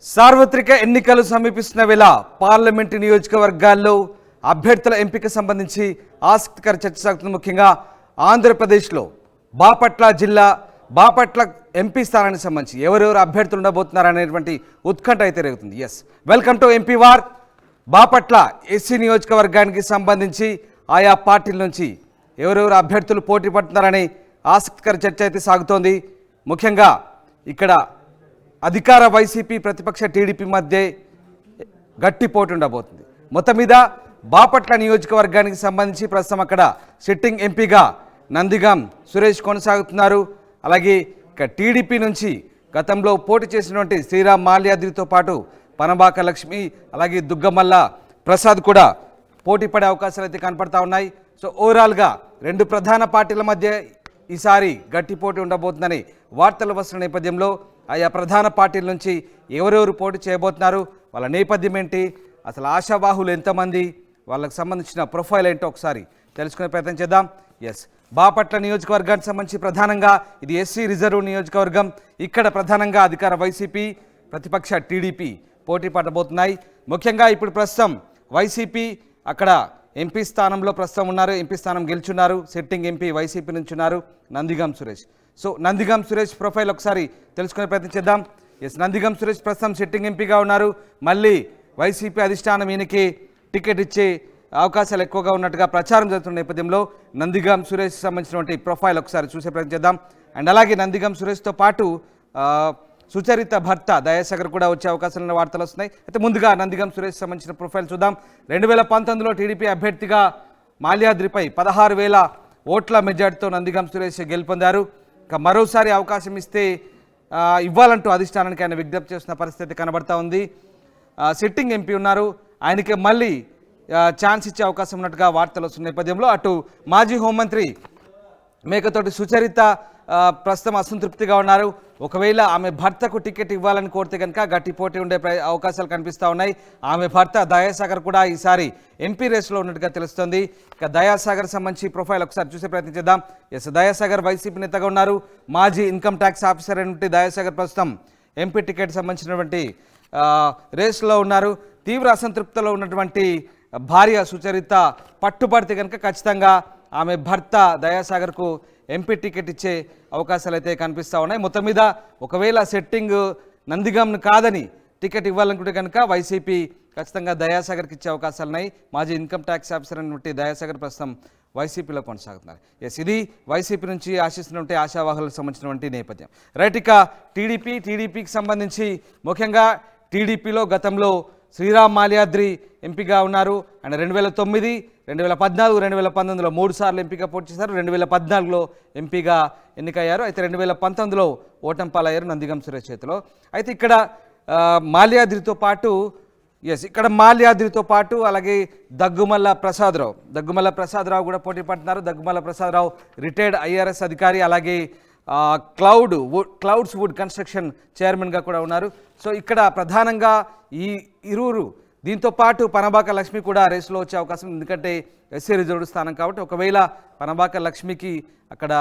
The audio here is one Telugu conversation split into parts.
సార్వత్రిక ఎన్నికలు సమీపిస్తున్న వేళ పార్లమెంటు నియోజకవర్గాల్లో అభ్యర్థుల ఎంపిక సంబంధించి ఆసక్తికర చర్చ సాగుతుంది. ముఖ్యంగా ఆంధ్రప్రదేశ్లో బాపట్ల జిల్లా బాపట్ల ఎంపీ స్థానానికి సంబంధించి ఎవరెవరు అభ్యర్థులు ఉండబోతున్నారు అనేటువంటి ఉత్కంఠ అయితే రేగుతుంది. Yes, welcome to MP war. Bapatla SC నియోజకవర్గానికి సంబంధించి ఆయా పార్టీల నుంచి ఎవరెవరు అభ్యర్థులు పోటీ పడుతున్నారనే ఆసక్తికర చర్చ అయితే సాగుతోంది. ముఖ్యంగా ఇక్కడ అధికార వైసీపీ ప్రతిపక్ష టీడీపీ మధ్య గట్టి పోటీ ఉండబోతుంది. మొత్తం మీద బాపట్ల నియోజకవర్గానికి సంబంధించి ప్రస్తుతం అక్కడ సిట్టింగ్ ఎంపీగా నందిగాం సురేష్ కొనసాగుతున్నారు. అలాగే ఇక టీడీపీ నుంచి గతంలో పోటీ చేసినటువంటి శ్రీరామ్ మాల్యాద్రితో పాటు పనబాక లక్ష్మి అలాగే దుగ్గమల్ల ప్రసాద్ కూడా పోటీ పడే అవకాశాలు అయితే కనపడతా ఉన్నాయి. సో ఓవరాల్గా రెండు ప్రధాన పార్టీల మధ్య ఈసారి గట్టి పోటీ ఉండబోతుందని వార్తలు వస్తున్న నేపథ్యంలో ఆయా ప్రధాన పార్టీల నుంచి ఎవరెవరు పోటీ చేయబోతున్నారు, వాళ్ళ నేపథ్యం ఏంటి, అసలు ఆశావాహులు ఎంతమంది, వాళ్ళకి సంబంధించిన ప్రొఫైల్ ఏంటో ఒకసారి తెలుసుకునే ప్రయత్నం చేద్దాం. ఎస్, బాపట్ల నియోజకవర్గానికి సంబంధించి ప్రధానంగా ఇది ఎస్సీ రిజర్వ్ నియోజకవర్గం. ఇక్కడ ప్రధానంగా అధికార వైసీపీ ప్రతిపక్ష టీడీపీ పోటీ పడబోతున్నాయి. ముఖ్యంగా ఇప్పుడు ప్రస్తుతం వైసీపీ అక్కడ ఎంపీ స్థానంలో ప్రస్తుతం ఉన్నారు, ఎంపీ స్థానం గెలుచున్నారు. సిట్టింగ్ ఎంపీ వైసీపీ నుంచి ఉన్నారు నందిగాం సురేష్. సో నందిగాం సురేష్ ప్రొఫైల్ ఒకసారి తెలుసుకునే ప్రయత్నం చేద్దాం. ఎస్, నందిగాం సురేష్ ప్రస్తుతం సిట్టింగ్ ఎంపీగా ఉన్నారు. మళ్ళీ వైసీపీ అధిష్టానం ఈయనకి టికెట్ ఇచ్చే అవకాశాలు ఎక్కువగా ఉన్నట్టుగా ప్రచారం జరుగుతున్న నేపథ్యంలో నందిగాం సురేష్ సంబంధించినటువంటి ప్రొఫైల్ ఒకసారి చూసే ప్రయత్నం చేద్దాం. అండ్ అలాగే నందిగాం సురేష్తో పాటు సుచరిత భర్త దయాసాగర్ కూడా వచ్చే అవకాశాలు వార్తలు వస్తున్నాయి. అయితే ముందుగా నందిగాం సురేష్ సంబంధించిన ప్రొఫైల్ చూద్దాం. 2019లో టీడీపీ అభ్యర్థిగా మాల్యాద్రిపై 16,000 ఓట్ల మెజార్టీతో నందిగాం సురేష్ గెలుపొందారు. ఇక మరోసారి అవకాశం ఇస్తే ఇవ్వాలంటూ అధిష్టానానికి ఆయన విజ్ఞప్తి చేస్తున్న పరిస్థితి కనబడతా ఉంది. సిట్టింగ్ ఎంపీ ఉన్నారు, ఆయనకి మళ్ళీ ఛాన్స్ ఇచ్చే అవకాశం ఉన్నట్టుగా వార్తలు వస్తున్న నేపథ్యంలో అటు మాజీ హోంమంత్రి మేకతోటి సుచరిత ప్రస్తుతం అసంతృప్తిగా ఉన్నారు. ఒకవేళ ఆమె భర్తకు టికెట్ ఇవ్వాలని కోరితే కనుక గట్టి పోటీ ఉండే అవకాశాలు కనిపిస్తూ ఉన్నాయి. ఆమె భర్త దయాసాగర్ కూడా ఈసారి ఎంపీ రేసులో ఉన్నట్టుగా తెలుస్తుంది. ఇక దయాసాగర్ సంబంధించి ప్రొఫైల్ ఒకసారి చూసే ప్రయత్నం చేద్దాం. ఎస్, దయాసాగర్ వైసీపీ నేతగా ఉన్నారు. మాజీ ఇన్కమ్ ట్యాక్స్ ఆఫీసర్ అయినటువంటి దయాసాగర్ ప్రస్తుతం ఎంపీ టికెట్ సంబంధించినటువంటి రేసులో ఉన్నారు. తీవ్ర అసంతృప్తిలో ఉన్నటువంటి భార్య సుచరిత పట్టుబడితే కనుక ఖచ్చితంగా ఆమె భర్త దయాసాగర్కు ఎంపీ టికెట్ ఇచ్చే అవకాశాలు అయితే కనిపిస్తూ ఉన్నాయి. మొత్తం మీద ఒకవేళ సెట్టింగ్ నందిగాంను కాదని టికెట్ ఇవ్వాలనుకుంటే కనుక వైసీపీ ఖచ్చితంగా దయాసాగర్కి ఇచ్చే అవకాశాలు ఉన్నాయి. మాజీ ఇన్కమ్ ట్యాక్స్ ఆఫీసర్ అయినటువంటి దయాసాగర్ ప్రస్తుతం వైసీపీలో కొనసాగుతున్నారు. ఎస్, ఇది వైసీపీ నుంచి ఆశిస్తున్నటువంటి ఆశావాహులకు సంబంధించినటువంటి నేపథ్యం. రైట్, ఇక టీడీపీకి సంబంధించి ముఖ్యంగా టీడీపీలో గతంలో శ్రీరామ్ మాల్యాద్రి ఎంపీగా ఉన్నారు. అండ్ 2009, 2014, 2019లో 3 సార్లు ఎంపీగా పోటీ చేశారు. 2014లో ఎంపీగా ఎన్నికయ్యారు. అయితే 2019లో ఓటమి పాలయ్యారు నందిగాం సురేష్ చేతిలో. అయితే ఇక్కడ మాల్యాద్రితో పాటు అలాగే దగ్గుమల్ల ప్రసాదరావు కూడా పోటీ పడుతున్నారు. దగ్గుమల్ల ప్రసాదరావు రిటైర్డ్ ఐఆర్ఎస్ అధికారి, అలాగే క్లౌడ్స్ వుడ్ కన్స్ట్రక్షన్ చైర్మన్గా కూడా ఉన్నారు. సో ఇక్కడ ప్రధానంగా ఈ ఇరువురు, దీంతో పాటు పనబాక లక్ష్మి కూడా రేసులో వచ్చే అవకాశం, ఎందుకంటే ఎస్సీ రిజర్వ్డ్ స్థానం కాబట్టి ఒకవేళ పనబాక లక్ష్మికి అక్కడ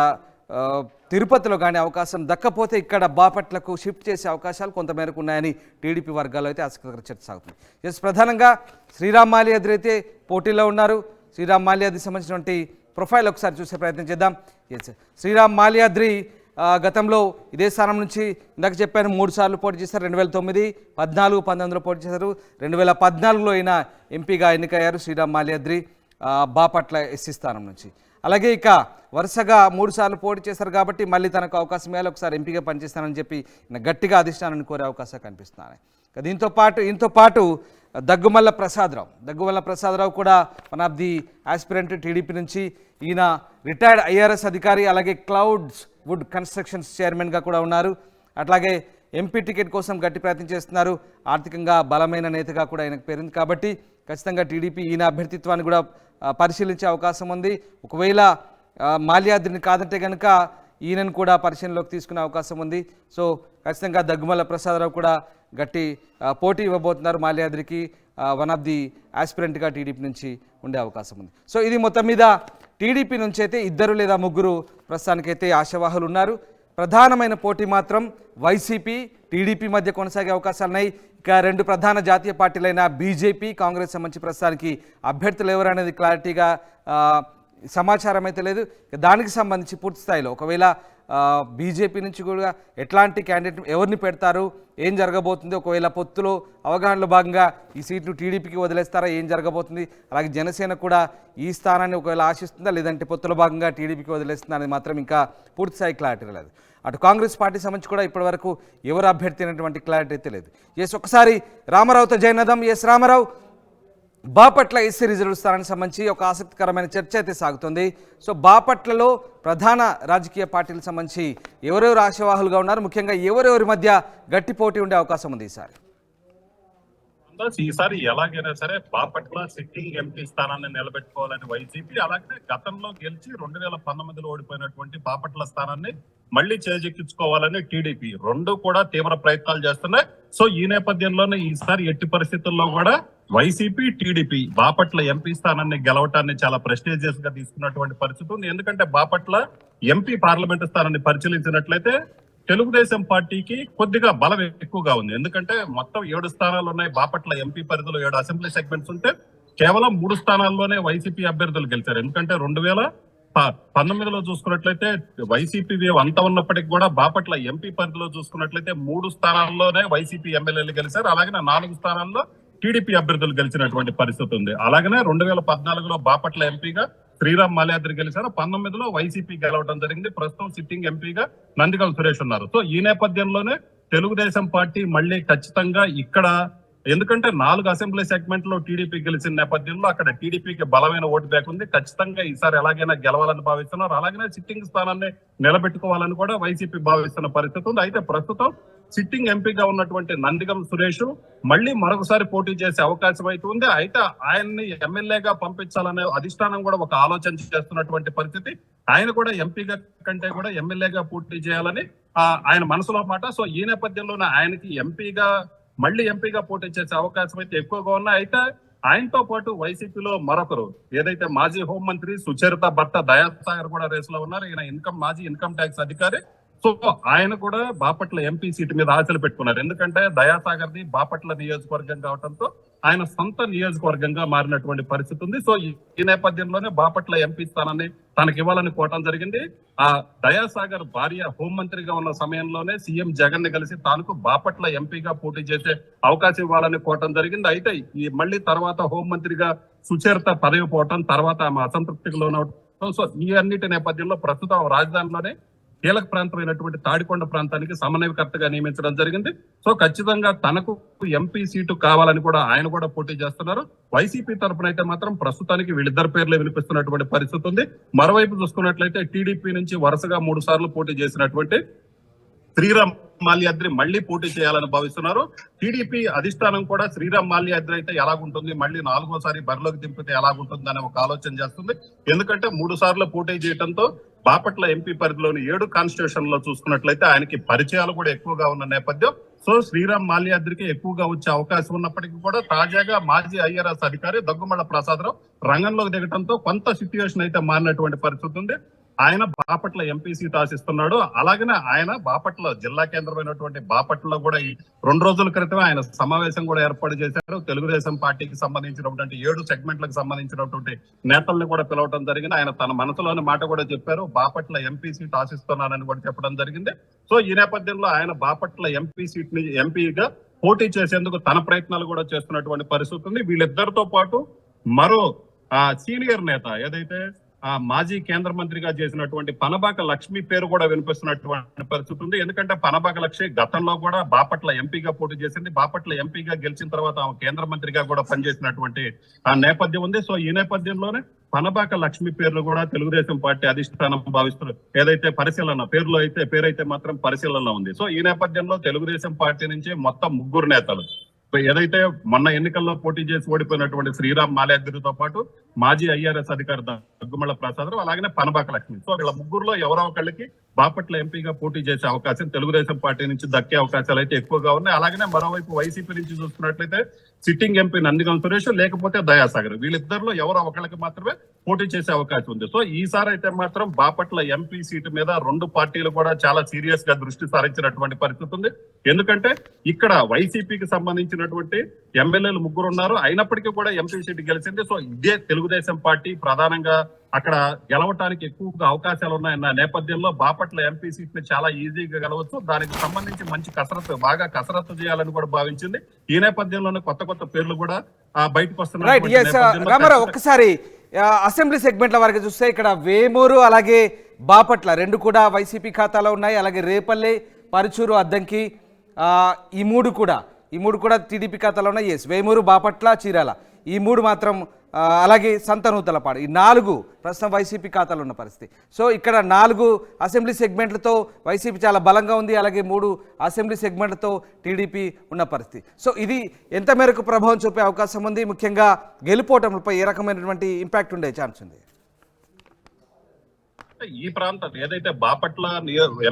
తిరుపతిలో కానీ అవకాశం దక్కపోతే ఇక్కడ బాపట్లకు షిఫ్ట్ చేసే అవకాశాలు కొంతమేరకు ఉన్నాయని టీడీపీ వర్గాల్లో అయితే ఆసక్తికర చర్చ సాగుతుంది. ఎస్, ప్రధానంగా శ్రీరామ్ మాల్యాద్రి అయితే పోటీలో ఉన్నారు. శ్రీరామ్ మాల్యాద్రి సంబంధించినటువంటి ప్రొఫైల్ ఒకసారి చూసే ప్రయత్నం చేద్దాం. ఎస్, శ్రీరామ్ మాల్యాద్రి గతంలో ఇదే స్థానం నుంచి ఇందాక చెప్పాను 3 సార్లు పోటీ చేశారు. 2009, 14, 19లో పోటీ చేశారు. 2014లో అయిన ఎంపీగా ఎన్నికయ్యారు శ్రీరామ్ మాల్యాద్రి బాపట్ల ఎస్సీ స్థానం నుంచి. అలాగే ఇక వరుసగా 3 సార్లు పోటీ చేశారు కాబట్టి మళ్ళీ తనకు అవకాశం ఇవ్వాలి, ఒకసారి ఎంపీగా పనిచేస్తానని చెప్పి గట్టిగా అధిష్టానాన్ని కోరే అవకాశాలు కనిపిస్తున్నాయి. దీంతో పాటు దగ్గుమల్ల ప్రసాదరావు కూడా one of the aspirant TDP నుంచి. ఈయన రిటైర్డ్ ఐఆర్ఎస్ అధికారి, అలాగే క్లౌడ్స్ వుడ్ కన్స్ట్రక్షన్స్ చైర్మన్గా కూడా ఉన్నారు. అట్లాగే ఎంపీ టికెట్ కోసం గట్టి ప్రయత్నం చేస్తున్నారు. ఆర్థికంగా బలమైన నేతగా కూడా ఆయనకు పేరుంది కాబట్టి ఖచ్చితంగా టీడీపీ ఈయన అభ్యర్థిత్వాన్ని కూడా పరిశీలించే అవకాశం ఉంది. ఒకవేళ మాల్యాద్రిని కాదంటే కనుక ఈయనను కూడా పరిశీలనలోకి తీసుకునే అవకాశం ఉంది. సో ఖచ్చితంగా దగ్గుమల్ల ప్రసాదరావు కూడా గట్టి పోటీ ఇవ్వబోతున్నారు మాల్యాద్రికి. వన్ ఆఫ్ ది ఆస్పిరెంట్గా టీడీపీ నుంచి ఉండే అవకాశం ఉంది. సో ఇది మొత్తం మీద టీడీపీ నుంచి అయితే 2 లేదా 3 ప్రస్తుతానికైతే ఆశావాహులు ఉన్నారు. ప్రధానమైన పోటీ మాత్రం వైసీపీ టీడీపీ మధ్య కొనసాగే అవకాశాలున్నాయి. ఇక రెండు ప్రధాన జాతీయ పార్టీలైన బీజేపీ, కాంగ్రెస్ సంబంధించి ప్రస్తుతానికి అభ్యర్థులు ఎవరు అనేది క్లారిటీగా సమాచారం అయితే లేదు. దానికి సంబంధించి పూర్తి స్థాయిలో ఒకవేళ బీజేపీ నుంచి కూడా ఎట్లాంటి క్యాండిడేట్ ఎవరిని పెడతారు, ఏం జరగబోతుంది, ఒకవేళ పొత్తులో అవగాహనలో భాగంగా ఈ సీట్లు టీడీపీకి వదిలేస్తారా, ఏం జరగబోతుంది, అలాగే జనసేన కూడా ఈ స్థానాన్ని ఒకవేళ ఆశిస్తుందా లేదంటే పొత్తులో భాగంగా టీడీపీకి వదిలేస్తుందా అనేది మాత్రం ఇంకా పూర్తి స్థాయి క్లారిటీ లేదు. అటు కాంగ్రెస్ పార్టీ సంబంధించి కూడా ఇప్పటివరకు ఎవరు అభ్యర్థి అనేటువంటి క్లారిటీ అయితే లేదు. ఒకసారి రామారావుతో జైనదం. రామారావు, బాపట్ల ఎస్సీ రిజర్వ్ స్థానానికి సంబంధించి ఒక ఆసక్తికరమైన చర్చ అయితే సాగుతుంది. సో బాపట్లలో ప్రధాన రాజకీయ పార్టీలకు సంబంధించి ఎవరెవరు ఆశావాహులుగా ఉన్నారు, ముఖ్యంగా ఎవరెవరి మధ్య గట్టి పోటీ ఉండే అవకాశం ఉంది ఈసారి ఎలాగైనా సరే బాపట్ల సిట్టింగ్ ఎంపీ స్థానాన్ని నిలబెట్టుకోవాలని వైసీపీ, అలాగే గతంలో గెలిచి 2019లో ఓడిపోయినటువంటి బాపట్ల స్థానాన్ని మళ్లీ చేజెక్కించుకోవాలని టీడీపీ రెండు కూడా తీవ్ర ప్రయత్నాలు చేస్తున్నాయి. సో ఈ నేపథ్యంలోనే ఈసారి ఎట్టి పరిస్థితుల్లో కూడా వైసీపీ, టీడీపీ బాపట్ల ఎంపీ స్థానాన్ని గెలవటాన్ని చాలా ప్రెస్టీజియస్ గా తీసుకున్నటువంటి పరిస్థితి ఉంది. ఎందుకంటే బాపట్ల ఎంపీ పార్లమెంటు స్థానాన్ని పరిశీలించినట్లయితే తెలుగుదేశం పార్టీకి కొద్దిగా బలం ఎక్కువగా ఉంది. ఎందుకంటే మొత్తం 7 స్థానాలు ఉన్నాయి. బాపట్ల ఎంపీ పరిధిలో 7 అసెంబ్లీ సెగ్మెంట్స్ ఉంటే కేవలం 3 స్థానాల్లోనే వైసీపీ అభ్యర్థులు గెలిచారు. ఎందుకంటే 2019లో చూసుకున్నట్లయితే వైసీపీ అంత ఉన్నప్పటికీ కూడా బాపట్ల ఎంపీ పరిధిలో చూసుకున్నట్లయితే 3 స్థానాల్లోనే వైసీపీ ఎమ్మెల్యేలు గెలిచారు. అలాగే 4 స్థానాల్లో టీడీపీ అభ్యర్థులు గెలిచినటువంటి పరిస్థితి ఉంది. అలాగనే 2014లో బాపట్ల ఎంపీగా శ్రీరామ్ మాల్యాద్రి గెలిచారు. 19లో వైసీపీ గెలవడం జరిగింది. ప్రస్తుతం సిట్టింగ్ ఎంపీగా నందిగం సురేష్ ఉన్నారు. సో ఈ నేపథ్యంలోనే తెలుగుదేశం పార్టీ మళ్ళీ ఖచ్చితంగా ఇక్కడ, ఎందుకంటే 4 అసెంబ్లీ సెగ్మెంట్ లో టీడీపీ గెలిచిన నేపథ్యంలో అక్కడ టీడీపీకి బలమైన ఓటు బ్యాక్ ఉంది. ఖచ్చితంగా ఈసారి ఎలాగైనా గెలవాలని భావిస్తున్నారు. అలాగనే సిట్టింగ్ స్థానాన్ని నిలబెట్టుకోవాలని కూడా వైసీపీ భావిస్తున్న పరిస్థితి ఉంది. అయితే ప్రస్తుతం సిట్టింగ్ ఎంపీగా ఉన్నటువంటి నందిగం సురేష్ మళ్ళీ మరొకసారి పోటీ చేసే అవకాశం అయితే ఉంది. అయితే ఆయన్ని ఎమ్మెల్యేగా పంపించాలనే అధిష్టానం కూడా ఒక ఆలోచన చేస్తున్నటువంటి పరిస్థితి. ఆయన కూడా ఎంపీగా కంటే కూడా ఎమ్మెల్యేగా పోటీ చేయాలని ఆయన మనసులో మాట. సో ఈ నేపథ్యంలోనే ఆయనకి మళ్ళీ ఎంపీగా పోటీ చేసే అవకాశం అయితే ఎక్కువగా ఉన్నాయి. అయితే ఆయనతో పాటు వైసీపీలో మరొకరు, ఏదైతే మాజీ హోంమంత్రి సుచరిత భర్త దయాసాగర్ కూడా రేసులో ఉన్నారు. ఈయన మాజీ ఇన్కమ్ ట్యాక్స్ అధికారి. సో ఆయన కూడా బాపట్ల ఎంపీ సీటు మీద ఆశలు పెట్టుకున్నారు. ఎందుకంటే దయాసాగర్ ది బాపట్ల నియోజకవర్గం కావడంతో ఆయన సొంత నియోజకవర్గంగా మారినటువంటి పరిస్థితి ఉంది. సో ఈ నేపథ్యంలోనే బాపట్ల ఎంపీ స్థానాన్ని తనకి ఇవ్వాలని కోవటం జరిగింది. ఆ దయాసాగర్ భార్య హోంమంత్రిగా ఉన్న సమయంలోనే సీఎం జగన్ ని కలిసి తానుకు బాపట్ల ఎంపీగా పోటీ చేసే అవకాశం ఇవ్వాలని కోవటం జరిగింది. అయితే ఈ మళ్ళీ తర్వాత హోంమంత్రిగా సుచరిత పదవి పోవటం, తర్వాత ఆమె అసంతృప్తికి లోనవటం. సో ఈ అన్నిటి నేపథ్యంలో ప్రస్తుతం రాజధానిలోనే కీలక ప్రాంతమైనటువంటి తాడికొండ ప్రాంతానికి సమన్వయకర్తగా నియమించడం జరిగింది. సో ఖచ్చితంగా తనకు ఎంపీ సీటు కావాలని కూడా ఆయన కూడా పోటీ చేస్తున్నారు. వైసీపీ తరఫున అయితే మాత్రం ప్రస్తుతానికి వీళ్ళిద్దరు పేర్లే వినిపిస్తున్నటువంటి పరిస్థితి ఉంది. మరోవైపు చూసుకున్నట్లయితే టీడీపీ నుంచి వరుసగా 3 సార్లు పోటీ చేసినటువంటి శ్రీరామ్ మాల్యాద్రి మళ్ళీ పోటీ చేయాలని భావిస్తున్నారు. టీడీపీ అధిష్టానం కూడా శ్రీరామ్ మాల్యాద్రి అయితే ఎలాగుంటుంది, మళ్ళీ 4వ సారి బరిలోకి దింపితే ఎలాగుంటుంది అనే ఒక ఆలోచన చేస్తుంది. ఎందుకంటే 3 సార్లు పోటీ చేయడంతో బాపట్ల ఎంపీ పరిధిలోని 7 కాన్స్టిట్యూషన్ లో చూసుకున్నట్లయితే ఆయనకి పరిచయాలు కూడా ఎక్కువగా ఉన్న నేపథ్యం. సో శ్రీరామ్ మాల్యాద్రికి ఎక్కువగా వచ్చే అవకాశం ఉన్నప్పటికీ కూడా తాజాగా మాజీ ఐఆర్ఎస్ అధికారి దగ్గుమళ్ళ ప్రసాదరావు రంగంలోకి దిగడంతో కొంత సిచ్యువేషన్ అయితే మారినటువంటి పరిస్థితి ఉంది. ఆయన బాపట్ల ఎంపీ సీట్ ఆశిస్తున్నాడు. అలాగనే ఆయన బాపట్ల జిల్లా కేంద్రమైనటువంటి బాపట్లలో కూడా ఈ 2 రోజుల క్రితమే ఆయన సమావేశం కూడా ఏర్పాటు చేశారు. తెలుగుదేశం పార్టీకి సంబంధించినటువంటి 7 సెగ్మెంట్లకు సంబంధించినటువంటి నేతల్ని కూడా పిలవడం జరిగింది. ఆయన తన మనసులోని మాట కూడా చెప్పారు. బాపట్ల ఎంపీ సీట్ ఆశిస్తున్నానని కూడా చెప్పడం జరిగింది. సో ఈ నేపథ్యంలో ఆయన బాపట్ల ఎంపీ సీట్ ని ఎంపీగా పోటీ చేసేందుకు తన ప్రయత్నాలు కూడా చేస్తున్నటువంటి పరిస్థితి ఉంది. వీళ్ళిద్దరితో పాటు మరో సీనియర్ నేత, ఏదైతే మాజీ కేంద్ర మంత్రిగా చేసినటువంటి పనబాక లక్ష్మి పేరు కూడా వినిపిస్తున్నటువంటి పరిస్థితి ఉంది. ఎందుకంటే పనబాక లక్ష్మి గతంలో కూడా బాపట్ల ఎంపీగా పోటీ చేసింది. బాపట్ల ఎంపీగా గెలిచిన తర్వాత ఆమె కేంద్ర మంత్రిగా కూడా పనిచేసినటువంటి నేపథ్యం ఉంది. సో ఈ నేపథ్యంలోనే పనబాక లక్ష్మి పేర్లు కూడా తెలుగుదేశం పార్టీ అధిష్టానం భావిస్తున్నారు. ఏదైతే పేరైతే మాత్రం పరిశీలనలో ఉంది. సో ఈ నేపథ్యంలో తెలుగుదేశం పార్టీ నుంచి మొత్తం 3 నేతలు, ఏదైతే మొన్న ఎన్నికల్లో పోటీ చేసి ఓడిపోయినటువంటి శ్రీరామ్ మాల్యాద్రితో పాటు మాజీ ఐఆర్ఎస్ అధికారి దగ్గుమళ్ళ ప్రసాదరావు, అలాగనే పనబాక లక్ష్మి. సో వీళ్ళ 3లో ఎవరో ఒకళ్ళకి బాపట్ల ఎంపీగా పోటీ చేసే అవకాశం తెలుగుదేశం పార్టీ నుంచి దక్కే అవకాశాలు అయితే ఎక్కువగా ఉన్నాయి. అలాగనే మరోవైపు వైసీపీ నుంచి చూసుకున్నట్లయితే సిట్టింగ్ ఎంపీ నందిగం సురేష్ లేకపోతే దయాసాగర్, వీళ్ళిద్దరిలో ఎవరో ఒకళ్ళకి మాత్రమే పోటీ చేసే అవకాశం ఉంది. సో ఈసారి అయితే మాత్రం బాపట్ల ఎంపీ సీటు మీద రెండు పార్టీలు కూడా చాలా సీరియస్ గా దృష్టి సారించినటువంటి పరిస్థితి ఉంది. ఎందుకంటే ఇక్కడ వైసీపీకి సంబంధించినటువంటి ఎమ్మెల్యేలు 3 ఉన్నారు, అయినప్పటికీ కూడా ఎంపీ సీటు గెలిచింది. సో ఇదే తెలుగుదేశం పార్టీ ప్రధానంగా అక్కడ గెలవటానికి ఎక్కువగా అవకాశాలు ఉన్నాయన్న నేపథ్యంలో బాపట్ల ఎంపీ సీట్ ని చాలా ఈజీగా గెలవచ్చు. దానికి సంబంధించి మంచి బాగా కసరత్తు చేయాలని కూడా భావించింది. ఈ నేపథ్యంలోనే కొత్త పేర్లు కూడా బయటకు వస్తున్నాయి. రామారావు, ఒక్కసారి అసెంబ్లీ సెగ్మెంట్ల వరకు చూస్తే ఇక్కడ వేమూరు అలాగే బాపట్ల రెండు కూడా వైసీపీ ఖాతాలో ఉన్నాయి. అలాగే రేపల్లె, పరుచూరు, అద్దంకి ఈ మూడు కూడా టీడీపీ ఖాతాలో ఉన్నాయి. ఎస్, వేమూరు, బాపట్ల, చీరాల ఈ 3 మాత్రం, అలాగే సంతనూతలపాడు ఈ 4 ప్రస్తుతం వైసీపీ ఖాతాలో ఉన్న పరిస్థితి. సో ఇక్కడ 4 అసెంబ్లీ సెగ్మెంట్లతో వైసీపీ చాలా బలంగా ఉంది, అలాగే 3 అసెంబ్లీ సెగ్మెంట్లతో టీడీపీ ఉన్న పరిస్థితి. సో ఇది ఎంత మేరకు ప్రభావం చూపే అవకాశం ఉంది, ముఖ్యంగా గెలుపోవటంపై ఏ రకమైనటువంటి ఇంపాక్ట్ ఉండే ఛాన్స్ ఉంది? ఈ ప్రాంతం ఏదైతే బాపట్ల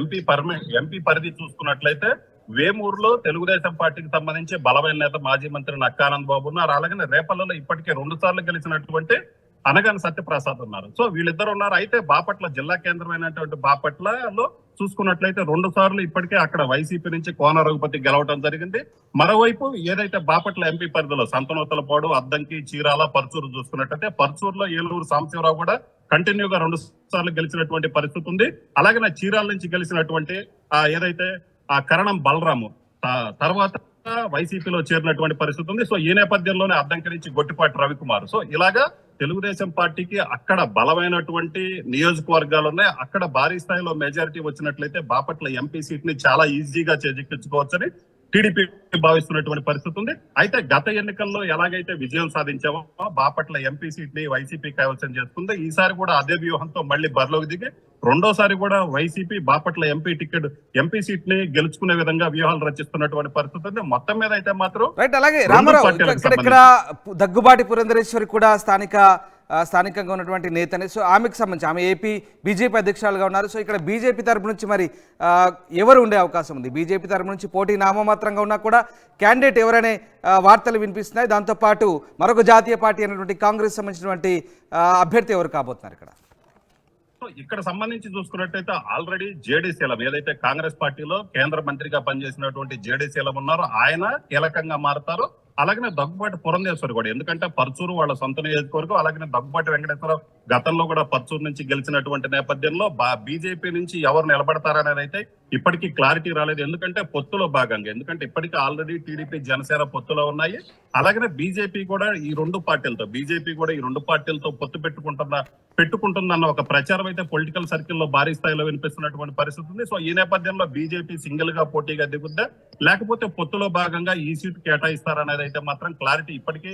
ఎంపీ పరిధి చూసుకున్నట్లయితే వేమూరులో తెలుగుదేశం పార్టీకి సంబంధించి బలమైన నేత మాజీ మంత్రి నక్కానంద్ బాబు ఉన్నారు. అలాగే రేపల్లలో ఇప్పటికే 2 సార్లు గెలిచినటువంటి అనగాని సత్యప్రసాద్ ఉన్నారు. సో వీళ్ళిద్దరు ఉన్నారు. అయితే బాపట్ల జిల్లా కేంద్రమైనటువంటి బాపట్లలో చూసుకున్నట్లయితే 2 సార్లు ఇప్పటికే అక్కడ వైసీపీ నుంచి కోన రఘుపతి గెలవడం జరిగింది. మరోవైపు ఏదైతే బాపట్ల ఎంపీ పరిధిలో సంతనూతలపాడు, అద్దంకి, చీరాల, పర్చూరు చూసుకున్నట్లయితే పర్చూరులో ఏలూరు సాంబశివరావు కూడా కంటిన్యూగా 2 సార్లు గెలిచినటువంటి పరిస్థితి ఉంది. అలాగే చీరాల నుంచి గెలిచినటువంటి ఏదైతే కరణం బలరాము తర్వాత వైసీపీలో చేరినటువంటి పరిస్థితి ఉంది. సో ఈ నేపథ్యంలోనే అద్దంకి నుంచి గొట్టిపాటి రవికుమార్. సో ఇలాగా తెలుగుదేశం పార్టీకి అక్కడ బలమైనటువంటి నియోజకవర్గాలు ఉన్నాయి. అక్కడ భారీ స్థాయిలో మెజారిటీ వచ్చినట్లయితే బాపట్ల ఎంపీ సీట్ ని చాలా ఈజీగా చేజిక్కించుకోవచ్చని టీడీపీ భావిస్తున్నటువంటి పరిస్థితి ఉంది. అయితే గత ఎన్నికల్లో ఎలాగైతే విజయం సాధించామో బాపట్ల ఎంపీ సీట్ ని వైసీపీ కైవసం చేస్తుంది. ఈసారి కూడా అదే వ్యూహంతో మళ్ళీ బరిలోకి దిగి రెండోసారి కూడా వైసీపీ బాపట్ల ఎంపీ సీట్ ని గెలుచుకునే విధంగా వ్యూహాలు రచిస్తున్నటువంటి పరిస్థితి ఉంది. మొత్తం మీద అయితే మాత్రం రైట్. అలాగే రామారావు, ఇక్కడ దగ్గుబాటి పురంధరేశ్వరి కూడా స్థానికంగా ఉన్నటువంటి నేతనే. సో ఆమెకు సంబంధించి ఆమె ఏపీ బీజేపీ అధ్యక్షురాలుగా ఉన్నారు. సో ఇక్కడ బీజేపీ తరపు నుంచి మరి ఎవరు ఉండే అవకాశం ఉంది? బీజేపీ తరపు నుంచి పోటీ నామమాత్రంగా ఉన్నా కూడా క్యాండిడేట్ ఎవరనే వార్తలు వినిపిస్తున్నాయి. దాంతోపాటు మరొక జాతీయ పార్టీ అయినటువంటి కాంగ్రెస్ సంబంధించినటువంటి అభ్యర్థి ఎవరు కాబోతున్నారు ఇక్కడ? ఇక్కడ సంబంధించి చూసుకున్నట్టయితే ఆల్రెడీ జేడీ శీలం ఏదైతే కాంగ్రెస్ పార్టీలో కేంద్ర మంత్రిగా పనిచేసినటువంటి జేడీ శీలం ఉన్నారో ఆయన కీలకంగా మారుతారు. అలాగే దగ్గుబాటి పురంధేశ్వరి కూడా, ఎందుకంటే పర్చూరు వాళ్ళ సొంత నియోజకవర్గం. అలాగే దగ్గుబాటి వెంకటేశ్వరరావు గతంలో కూడా పర్చూరు నుంచి గెలిచినటువంటి నేపథ్యంలో బీజేపీ నుంచి ఎవరు నిలబడతారనేది అయితే ఇప్పటికీ క్లారిటీ రాలేదు. ఎందుకంటే పొత్తులో భాగంగా, ఎందుకంటే ఇప్పటికీ ఆల్రెడీ టీడీపీ జనసేన పొత్తులో ఉన్నాయి. అలాగే బీజేపీ కూడా ఈ 2 పార్టీలతో పొత్తు పెట్టుకుంటుందన్న ఒక ప్రచారం అయితే పొలిటికల్ సర్కిల్లో భారీ స్థాయిలో వినిపిస్తున్నటువంటి పరిస్థితి ఉంది. సో ఈ నేపథ్యంలో బీజేపీ సింగిల్ గా పోటీగా దిగుద్దా లేకపోతే పొత్తులో భాగంగా ఈ సీటు కేటాయిస్తారనేది అయితే మాత్రం క్లారిటీ ఇప్పటికీ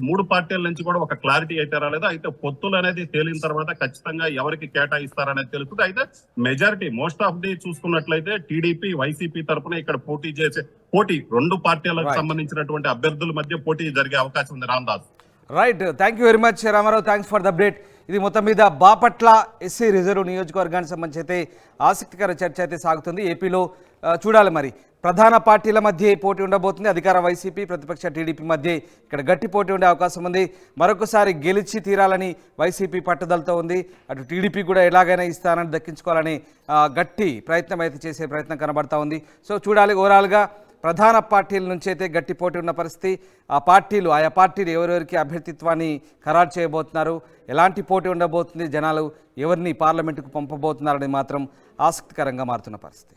3 పార్టీల నుంచి కూడా ఒక క్లారిటీ అయితే రాలేదు. అయితే పొత్తులు అనేది తేలిన తర్వాత ఖచ్చితంగా ఎవరికి కేటాయిస్తారనేది తెలుస్తుంది. అయితే మెజారిటీ మోస్ట్ ఆఫ్ ది చూసుకున్నట్లయితే టీడీపీ వైసీపీ తరఫున ఇక్కడ పోటీ 2 పార్టీలకు సంబంధించినటువంటి అభ్యర్థుల మధ్య పోటీ జరిగే అవకాశం ఉంది. Ramdas, right. Thank you very much Ramarao, thanks for the update. ఇది మొత్తం మీద బాపట్ల ఎస్సీ రిజర్వ్ నియోజకవర్గానికి సంబంధించి అయితే ఆసక్తికర చర్చ అయితే సాగుతుంది. ఏపీలో చూడాలి మరి ప్రధాన పార్టీల మధ్య పోటీ ఉండబోతుంది. అధికార వైసీపీ, ప్రతిపక్ష టీడీపీ మధ్య ఇక్కడ గట్టి పోటీ ఉండే అవకాశం ఉంది. మరొకసారి గెలిచి తీరాలని వైసీపీ పట్టుదలతో ఉంది. అటు టీడీపీ కూడా ఎలాగైనా ఈ స్థానాన్ని దక్కించుకోవాలని గట్టి ప్రయత్నం అయితే చేసే ప్రయత్నం కనబడతా ఉంది. సో చూడాలి, ఓవరాల్గా ప్రధాన పార్టీల నుంచి అయితే గట్టి పోటీ ఉన్న పరిస్థితి. ఆయా పార్టీలు ఎవరెవరికి అభ్యర్థిత్వాన్ని ఖరారు చేయబోతున్నారు, ఎలాంటి పోటీ ఉండబోతుంది, జనాలు ఎవరిని పార్లమెంటుకు పంపబోతున్నారని మాత్రం ఆసక్తికరంగా మారుతున్న పరిస్థితి.